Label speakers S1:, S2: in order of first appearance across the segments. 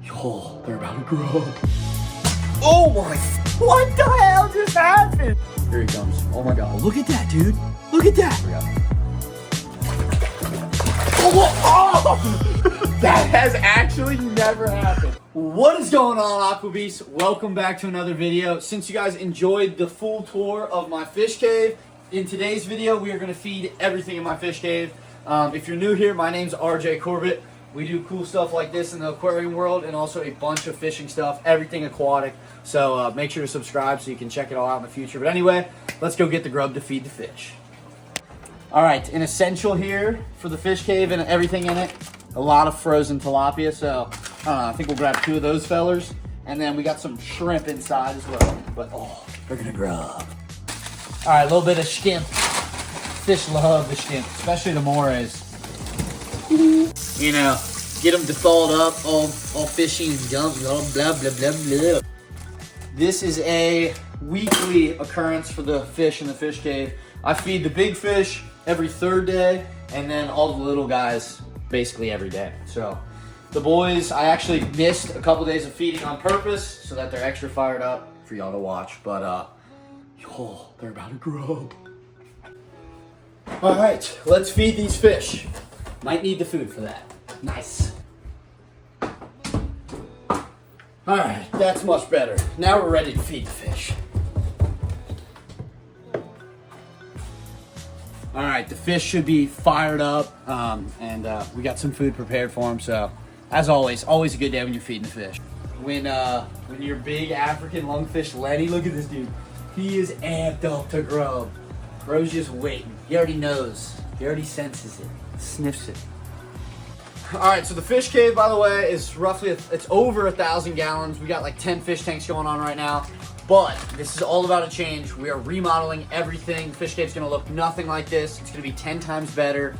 S1: Oh, they're about to grow. Oh my, what the hell just happened? Here he comes. Oh my God, look at that, dude. Look at that. Oh, that has actually never happened. What is going on, Aquabeasts? Welcome back to another video. Since you guys enjoyed the full tour of my fish cave, in today's video, we are gonna feed everything in my fish cave. If you're new here, my name's RJ Corbett. We do cool stuff like this in the aquarium world and also a bunch of fishing stuff, everything aquatic. So make sure to subscribe so you can check it all out in the future. But anyway, let's go get the grub to feed the fish. All right, an essential here for the fish cave and everything in it, a lot of frozen tilapia. So I think we'll grab 2 of those fellers. And then we got some shrimp inside as well. But oh, they're gonna grub. All right, a little bit of shrimp. Fish love the shrimp, especially the morays. You know, get them defalled up, all fishy and dumb, blah, blah, blah, blah, blah. This is a weekly occurrence for the fish in the fish cave. I feed the big fish every 3rd day, and then all the little guys basically every day. So the boys, I actually missed a couple days of feeding on purpose so that they're extra fired up for y'all to watch. But, oh, they're about to grow. All right, let's feed these fish. Might need the food for that. Nice. All right, that's much better. Now we're ready to feed the fish. All right, the fish should be fired up, and we got some food prepared for them. So, as always a good day when you're feeding the fish. When your big African lungfish Lenny, look at this dude. He is amped up to grub. Bro's just waiting. He already knows. He already senses it. Sniffs it. All right, so the fish cave, by the way, is roughly, it's over 1,000 gallons. We got like 10 fish tanks going on right now, but this is all about a change. We are remodeling everything. Fish cave's gonna look nothing like this. It's gonna be 10 times better,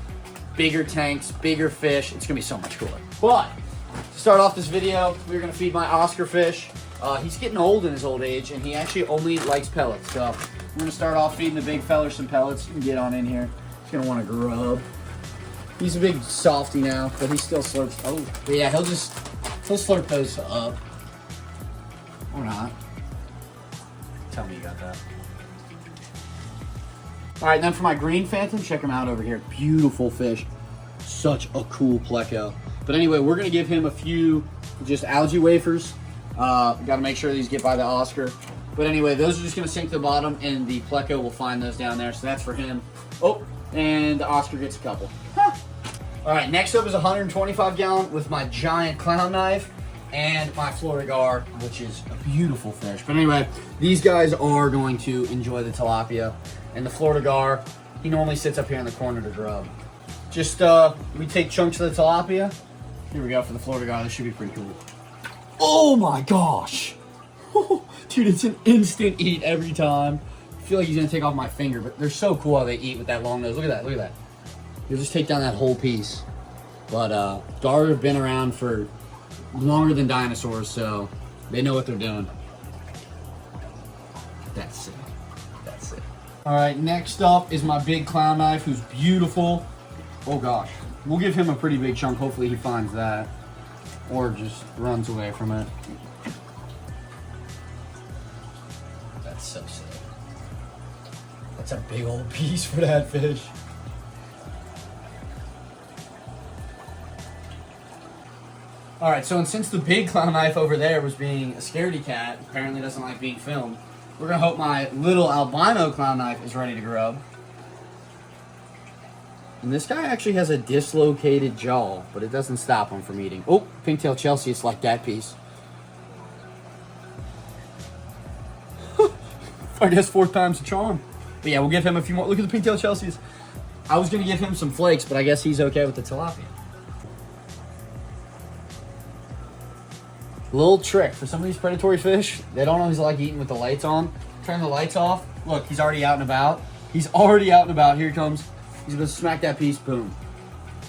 S1: bigger tanks, bigger fish. It's gonna be so much cooler. But to start off this video, we're gonna feed my Oscar fish. He's getting old in his old age, and he actually only likes pellets. So we're gonna start off feeding the big feller some pellets. You can get on in here. He's gonna wanna grub. He's a big softy now, but he still slurps. Oh, but yeah, he'll slurp those up. Or not. Tell me you got that. All right, then for my green phantom, check him out over here. Beautiful fish. Such a cool pleco. But anyway, we're gonna give him a few just algae wafers. Gotta make sure these get by the Oscar. But anyway, those are just gonna sink to the bottom, and the pleco will find those down there. So that's for him. Oh, and the Oscar gets a couple. Huh. All right, next up is a 125 gallon with my giant clownknife and my Florida gar, which is a beautiful fish. But anyway, these guys are going to enjoy the tilapia. And the Florida gar, he normally sits up here in the corner to grub. Just, we take chunks of the tilapia. Here we go for the Florida gar. This should be pretty cool. Oh my gosh. Dude, it's an instant eat every time. I feel like he's gonna take off my finger, but they're so cool how they eat with that long nose. Look at that, look at that. You'll just take down that whole piece. But gar have been around for longer than dinosaurs, so they know what they're doing. That's it. That's it. All right, next up is my big clownknife, who's beautiful. Oh gosh, we'll give him a pretty big chunk. Hopefully he finds that, or just runs away from it. That's so sick. That's a big old piece for that fish. All right, so since the big clownknife over there was being a scaredy cat, apparently doesn't like being filmed, we're gonna hope my little albino clownknife is ready to grub. And this guy actually has a dislocated jaw, but it doesn't stop him from eating. Oh, pink-tailed Chelsea, it's like that piece. I guess 4th time's the charm. But yeah, we'll give him a few more. Look at the pink-tailed Chelseas. I was gonna give him some flakes, but I guess he's okay with the tilapia. Little trick for some of these predatory fish, they don't always like eating with the lights on. Turn the lights off. Look, he's already out and about. He's already out and about. Here he comes. He's gonna smack that piece. Boom.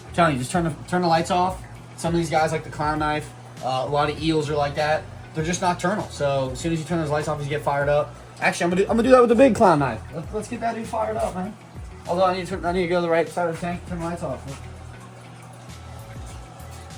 S1: I'm telling you, just turn the lights off. Some of these guys like the clownknife. A lot of eels are like that. They're just nocturnal. So as soon as you turn those lights off, you get fired up. Actually, I'm gonna do that with the big clownknife. Let's get that dude fired up, man. Although I need to go to the right side of the tank. Turn the lights off.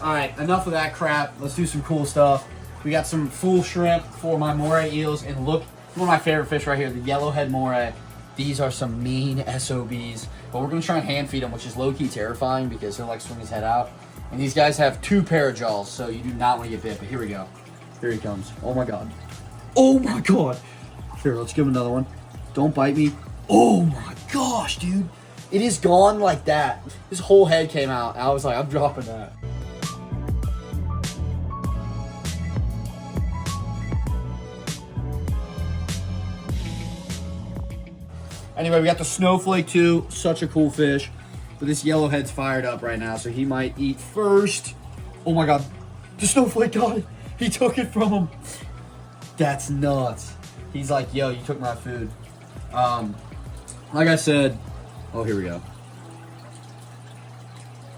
S1: All right, enough of that crap. Let's do some cool stuff. We got some full shrimp for my Moray eels, and look, one of my favorite fish right here, the yellowhead Moray. These are some mean SOBs, but we're gonna try and hand feed them, which is low-key terrifying because he'll like swing his head out. And these guys have 2 pair of jaws, so you do not want to get bit, but here we go. Here he comes. Oh my God. Oh my God. Here, let's give him another one. Don't bite me. Oh my gosh, dude. It is gone like that. His whole head came out. I was like, I'm dropping that. Anyway, we got the snowflake too. Such a cool fish. But this yellowhead's fired up right now, so he might eat first. Oh my God. The snowflake got it. He took it from him. That's nuts. He's like, yo, you took my food. Like I said, oh, here we go.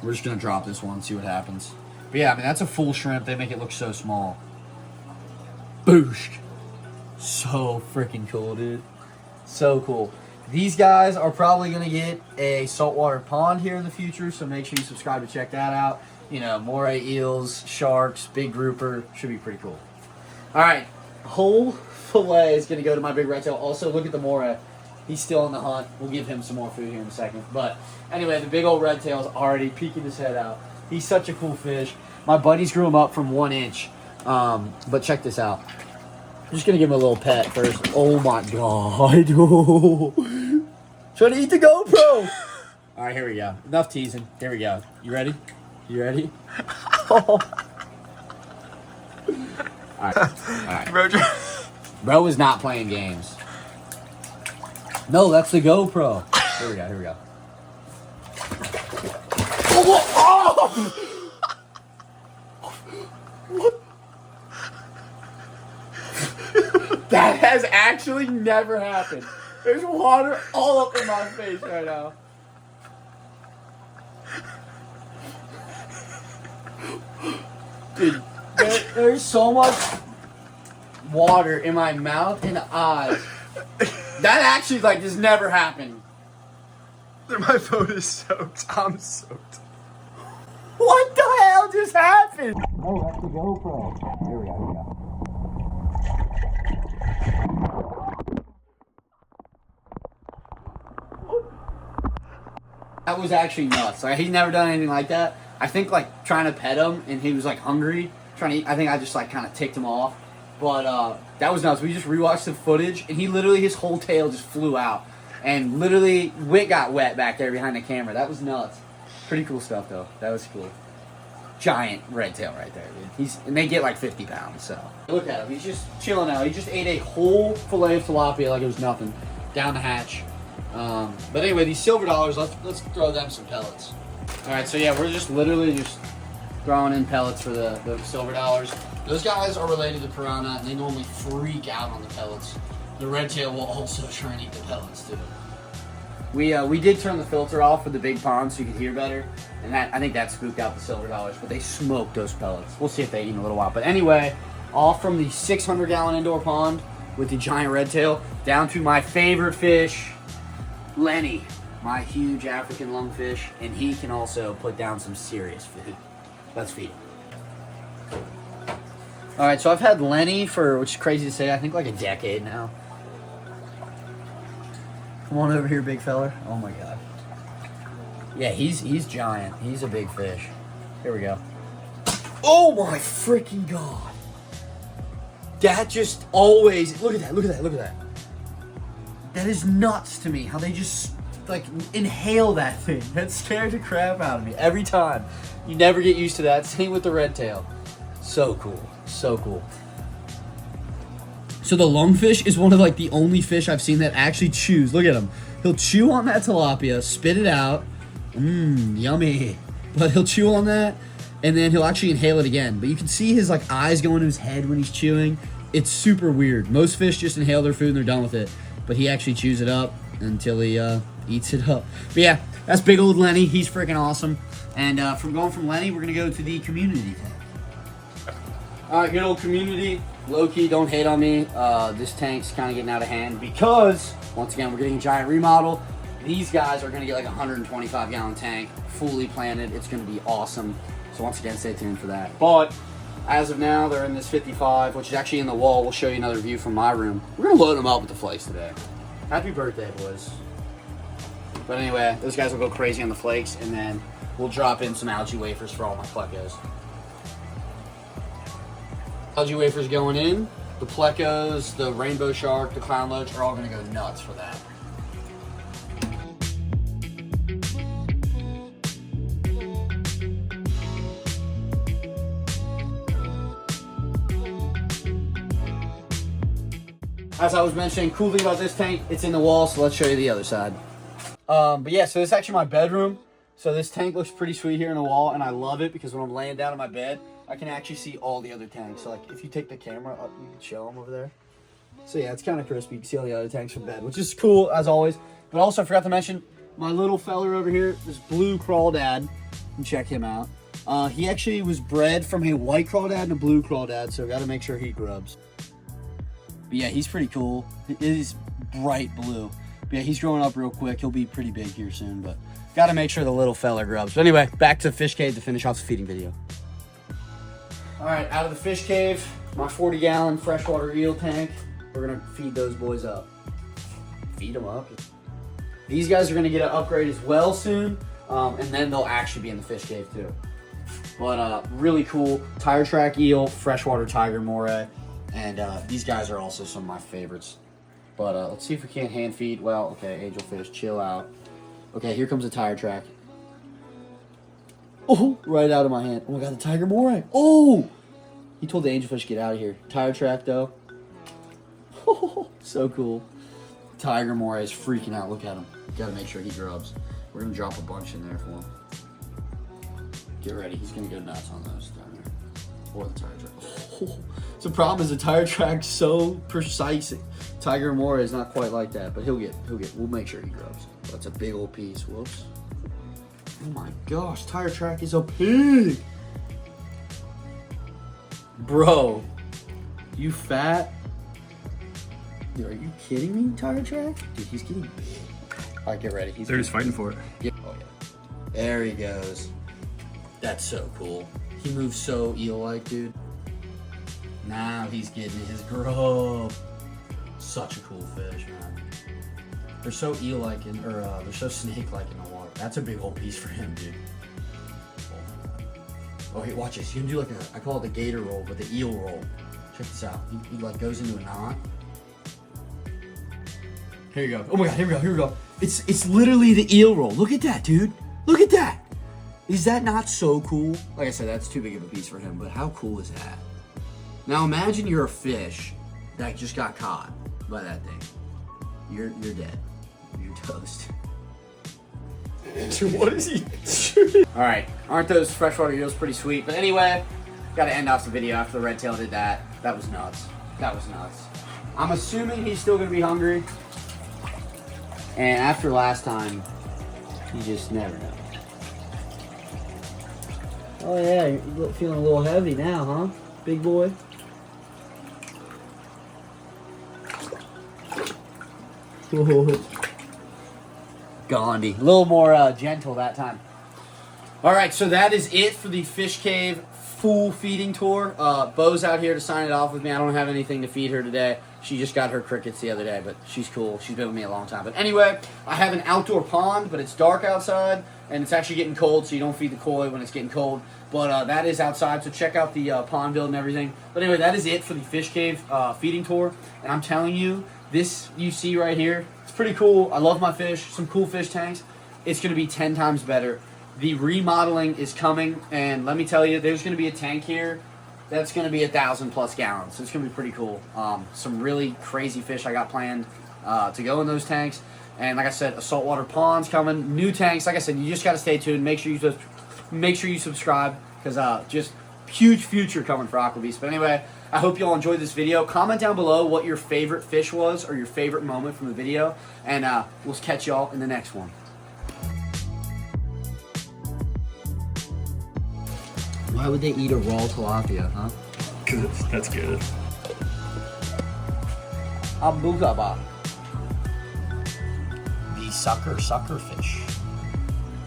S1: We're just gonna drop this one, see what happens. But yeah, I mean, that's a full shrimp. They make it look so small. Boosh. So freaking cool, dude. So cool. These guys are probably gonna get a saltwater pond here in the future, so make sure you subscribe to check that out. You know, Moray eels, sharks, big grouper, should be pretty cool. All right, whole fillet is gonna go to my big red tail. Also, look at the Moray. He's still on the hunt. We'll give him some more food here in a second. But anyway, the big old red tail is already peeking his head out. He's such a cool fish. My buddies grew him up from 1 inch. But check this out. I'm just gonna give him a little pet first. Oh my God. Trying to eat the GoPro. All right, here we go. Enough teasing. Here we go. You ready? You ready? All right. All right. Bro is not playing games. No, that's the GoPro. Here we go. Here we go. Oh! What? That has actually never happened. There's water all up in my face right now. Dude, there's so much water in my mouth and eyes. That actually, like, just never happened.
S2: My phone is soaked. I'm soaked.
S1: What the hell just happened? Oh, that's the GoPro. Here we go, here we go. That was actually nuts. Like, he's never done anything like that. I think, like, trying to pet him, and he was, like, hungry, trying to eat. I think I just, like, kind of ticked him off. But that was nuts. We just rewatched the footage, and he literally, his whole tail just flew out. And literally, Wit got wet back there behind the camera. That was nuts. Pretty cool stuff, though. That was cool. Giant red tail right there, dude. And they get like 50 pounds, so. Look at him. He's just chilling out. He just ate a whole fillet of tilapia like it was nothing. Down the hatch. But anyway, these silver dollars, let's throw them some pellets. All right, so yeah, we're just literally just throwing in pellets for the silver dollars. Those guys are related to piranha, and they normally freak out on the pellets. The red tail will also try and eat the pellets too. We did turn the filter off for the big pond so you could hear better, and I think that spooked out the silver dollars, but they smoked those pellets. We'll see if they eat in a little while. But anyway, off from the 600-gallon indoor pond with the giant red tail, down to my favorite fish, Lenny, my huge African lungfish, and he can also put down some serious food. Let's feed him. All right, so I've had Lenny for, which is crazy to say, I think like a decade now. Come on over here, big fella. Oh my God. Yeah, he's giant. He's a big fish. Here we go. Oh my freaking God. That just always, look at that, look at that, look at that. That is nuts to me, how they just like inhale that thing. That scared the crap out of me every time. You never get used to that. Same with the red tail. So cool, so cool. So the lungfish is one of like the only fish I've seen that actually chews. Look at him. He'll chew on that tilapia, spit it out. Yummy. But he'll chew on that, and then he'll actually inhale it again. But you can see his like eyes go into his head when he's chewing. It's super weird. Most fish just inhale their food and they're done with it. But he actually chews it up until he eats it up. But yeah, that's big old Lenny. He's freaking awesome. And from Lenny, we're going to go to the community tank. All right, good old community. Low-key, don't hate on me. This tank's kind of getting out of hand because, once again, we're getting a giant remodel. These guys are going to get like a 125-gallon tank, fully planted. It's going to be awesome. So once again, stay tuned for that. But as of now, they're in this 55, which is actually in the wall. We'll show you another view from my room. We're gonna load them up with the flakes today. Happy birthday, boys. But anyway, those guys will go crazy on the flakes, and then we'll drop in some algae wafers for all my plecos. Algae wafers going in. The plecos, the rainbow shark, the clown loach are all gonna go nuts for that. As I was mentioning, cool thing about this tank, it's in the wall, so let's show you the other side. But yeah, so this is actually my bedroom. So this tank looks pretty sweet here in the wall, and I love it because when I'm laying down in my bed, I can actually see all the other tanks. So like, if you take the camera up, you can show them over there. So yeah, it's kind of crispy. You can see all the other tanks from bed, which is cool as always. But also, I forgot to mention, my little feller over here, this blue crawdad. You can check him out. He actually was bred from a white crawdad and a blue crawdad, so got to make sure he grubs. But yeah, he's pretty cool. It is bright blue. But yeah, he's growing up real quick. He'll be pretty big here soon, but got to make sure the little fella grubs. But anyway, back to the fish cave to finish off the feeding video. All right, out of the fish cave, my 40-gallon freshwater eel tank. We're gonna feed those boys up. Feed them up. These guys are gonna get an upgrade as well soon, and then they'll actually be in the fish cave too. But really cool tire track eel, freshwater tiger moray. And these guys are also some of my favorites. But let's see if we can't hand feed. Well, okay, angelfish, chill out. Okay, here comes a tire track. Oh, right out of my hand. Oh my god, the tiger moray. Oh! He told the angelfish to get out of here. Tire track though. Oh, so cool. Tiger moray is freaking out. Look at him. Gotta make sure he grubs. We're gonna drop a bunch in there for him. Get ready. He's gonna go nuts on those down there. Or the tire track. Oh. So the problem is the tire track's so precise. Tiger moray is not quite like that, but we'll make sure he grubs. That's a big old piece. Whoops. Oh my gosh, tire track is a pig. Bro, you fat? Dude, are you kidding me, tire track? Dude, he's getting big. All right, get ready.
S2: They're just fighting for it.
S1: Oh yeah. There he goes. That's so cool. He moves so eel-like, dude. Now he's getting his grub. Such a cool fish, man. They're so eel-like, they're so snake-like in the water. That's a big old piece for him, dude. Oh, hey, watch this. He's gonna do like I call it the gator roll, but the eel roll. Check this out. He like goes into a knot. Here you go. Oh my god, here we go. It's literally the eel roll. Look at that, dude. Look at that. Is that not so cool? Like I said, that's too big of a piece for him, but how cool is that? Now imagine you're a fish that just got caught by that thing. You're dead. You're toast.
S2: Dude, what is he shooting?
S1: All right, aren't those freshwater eels pretty sweet? But anyway, got to end off the video after the red tail did that. That was nuts. That was nuts. I'm assuming he's still gonna be hungry. And after last time, you just never know. Oh yeah, you're feeling a little heavy now, huh? Big boy. Gandhi. A little more gentle that time. Alright, so that is it for the fish cave full feeding tour. Bo's out here to sign it off with me. I don't have anything to feed her today. She just got her crickets the other day, but she's cool. She's been with me a long time. But anyway, I have an outdoor pond, but it's dark outside, and it's actually getting cold, so you don't feed the koi when it's getting cold. But that is outside, so check out the pond build and everything. But anyway, that is it for the fish cave feeding tour. And I'm telling you, this you see right here, it's pretty cool. I love my fish. Some cool fish tanks. It's going to be 10 times better. The remodeling is coming, and let me tell you, there's going to be a tank here that's going to be 1,000+ gallons. So it's going to be pretty cool. Some really crazy fish I got planned to go in those tanks. And like I said, a saltwater pond's coming. New tanks. Like I said, you just got to stay tuned. Make sure you subscribe, because just huge future coming for Aquabeast. But anyway, I hope you all enjoyed this video. Comment down below what your favorite fish was or your favorite moment from the video. And we'll catch y'all in the next one. Why would they eat a raw tilapia, huh?
S2: Because that's good.
S1: Abugaba. The sucker fish.